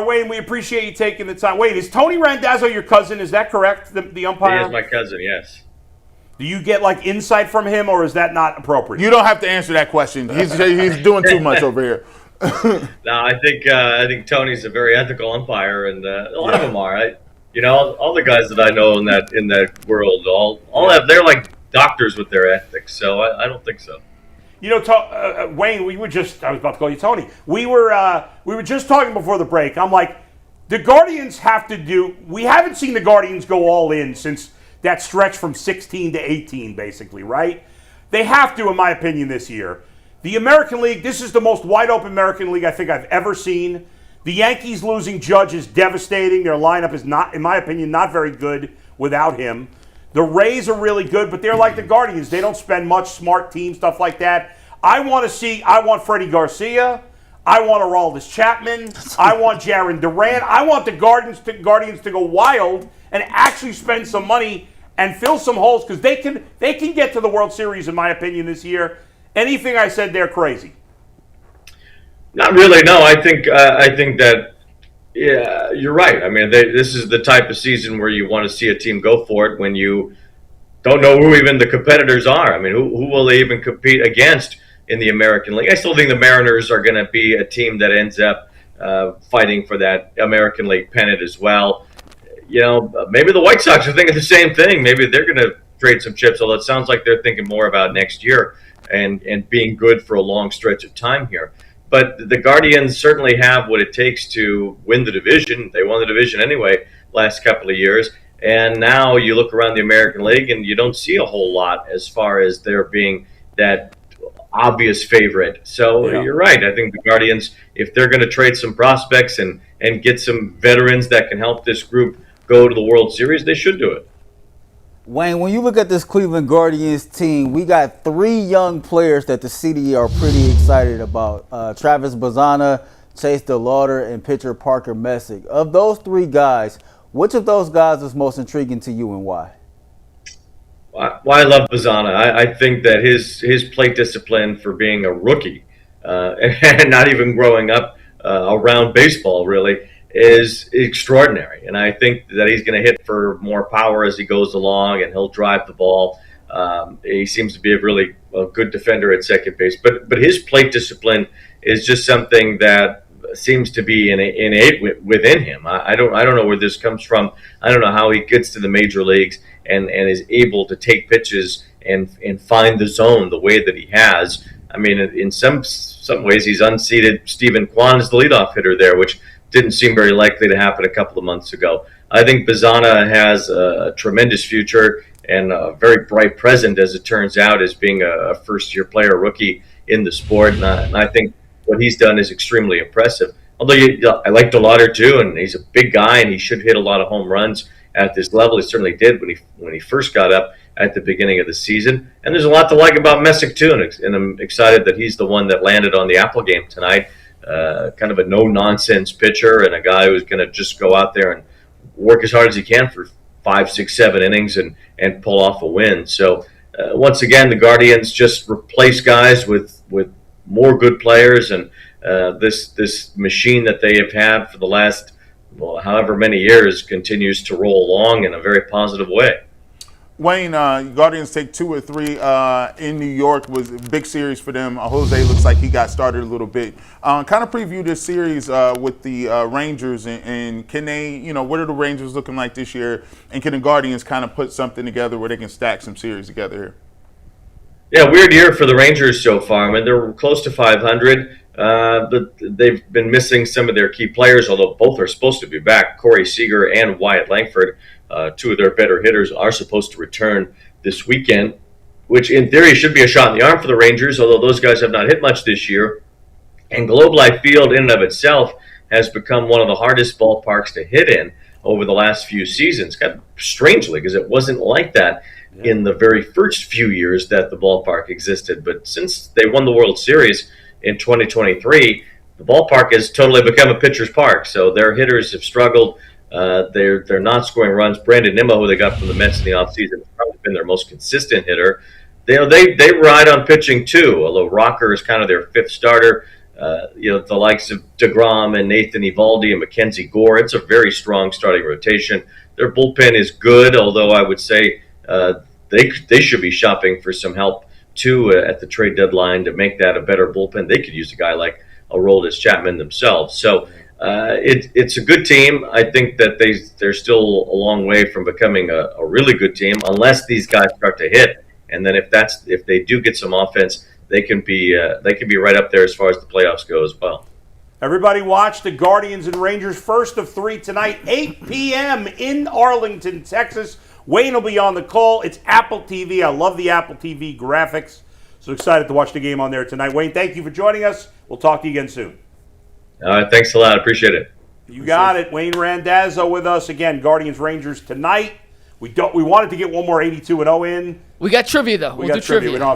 Wayne, we appreciate you taking the time. Wayne, is Tony Randazzo your cousin? Is that correct? The umpire? He is my cousin, yes. Do you get like insight from him, or is that not appropriate? You don't have to answer that question. He's doing too much over here. No, I think Tony's a very ethical umpire, and a lot of them are. All the guys that I know in that world, they're like doctors with their ethics. So I don't think so. Wayne, I was about to call you Tony. We were just talking before the break. I'm like, the Guardians have to do. We haven't seen the Guardians go all in since that stretch from 16 to 18, basically, right? They have to, in my opinion, this year. The American League, this is the most wide-open American League I think I've ever seen. The Yankees losing Judge is devastating. Their lineup is not, in my opinion, not very good without him. The Rays are really good, but they're like the Guardians. They don't spend much, smart team, stuff like that. I want Freddie Garcia. I want Aroldis Chapman. I want Jarren Duran. I want the Guardians to go wild and actually spend some money and fill some holes, because they can get to the World Series, in my opinion, this year. Anything I said there crazy? Not really. No, I think that you're right. I mean, this is the type of season where you want to see a team go for it when you don't know who even the competitors are. I mean, who will they even compete against in the American League? I still think the Mariners are going to be a team that ends up fighting for that American League pennant as well. Maybe the White Sox are thinking the same thing. Maybe they're going to trade some chips, although it sounds like they're thinking more about next year and being good for a long stretch of time here. But the Guardians certainly have what it takes to win the division. They won the division anyway last couple of years. And now you look around the American League and you don't see a whole lot as far as there being that obvious favorite. So You're right. I think the Guardians, if they're going to trade some prospects and get some veterans that can help this group go to the World Series, they should do it. Wayne, when you look at this Cleveland Guardians team, we got 3 young players that the city are pretty excited about. Travis Bazzana, Chase DeLauder, and pitcher Parker Messick. Of those 3 guys, which of those guys is most intriguing to you and why? Well, I love Bazzana. I think that his plate discipline for being a rookie and not even growing up around baseball really is extraordinary. And I think that he's going to hit for more power as he goes along, and he'll drive the ball. He seems to be a good defender at second base. But his plate discipline is just something that seems to be innate within him. I don't know where this comes from. I don't know how he gets to the major leagues and is able to take pitches and find the zone the way that he has. I mean, in some ways, he's unseated Stephen Kwan as the leadoff hitter there, which didn't seem very likely to happen a couple of months ago. I think Bazzana has a tremendous future and a very bright present, as it turns out, as being a first-year player rookie in the sport. And I think what he's done is extremely impressive. Although I like DeLauder too, and he's a big guy, and he should hit a lot of home runs at this level. He certainly did when he first got up at the beginning of the season. And there's a lot to like about Messick too, and I'm excited that he's the one that landed on the Apple game tonight. Kind of a no-nonsense pitcher and a guy who's going to just go out there and work as hard as he can for 5, 6, 7 innings and pull off a win. So once again, the Guardians just replace guys with more good players, and this machine that they have had for the last however many years continues to roll along in a very positive way. Wayne, Guardians take 2 or 3 in New York. Was a big series for them. Jose looks like he got started a little bit. Kind of preview this series with the Rangers, and can they, what are the Rangers looking like this year? And can the Guardians kind of put something together where they can stack some series together here? Yeah, weird year for the Rangers so far. I mean, they're close to 500. But they've been missing some of their key players, although both are supposed to be back. Corey Seager and Wyatt Langford, 2 of their better hitters, are supposed to return this weekend, which in theory should be a shot in the arm for the Rangers, although those guys have not hit much this year. And Globe Life Field in and of itself has become one of the hardest ballparks to hit in over the last few seasons. Kind of strangely, because it wasn't like that in the very first few years that the ballpark existed. But since they won the World Series in 2023, the ballpark has totally become a pitcher's park. So their hitters have struggled. They're not scoring runs. Brandon Nimmo, who they got from the Mets in the offseason, has probably been their most consistent hitter. They ride on pitching too, although Rocker is kind of their 5th starter. The likes of DeGrom and Nathan Eovaldi and Mackenzie Gore. It's a very strong starting rotation. Their bullpen is good, although I would say they should be shopping for some help too at the trade deadline to make that a better bullpen. They could use a guy like Aroldis Chapman themselves. So it's a good team. I think that they're still a long way from becoming a really good team unless these guys start to hit. And then if they do get some offense, they can be right up there as far as the playoffs go as well. Everybody watch the Guardians and Rangers, first of 3 tonight, 8 p.m. in Arlington, Texas. Wayne will be on the call. It's Apple TV. I love the Apple TV graphics. So excited to watch the game on there tonight. Wayne, thank you for joining us. We'll talk to you again soon. All right, thanks a lot. Appreciate it. You got it. Wayne Randazzo with us again. Guardians Rangers tonight. We wanted to get one more 82-0 in. We got trivia though. We got do trivia. We don't have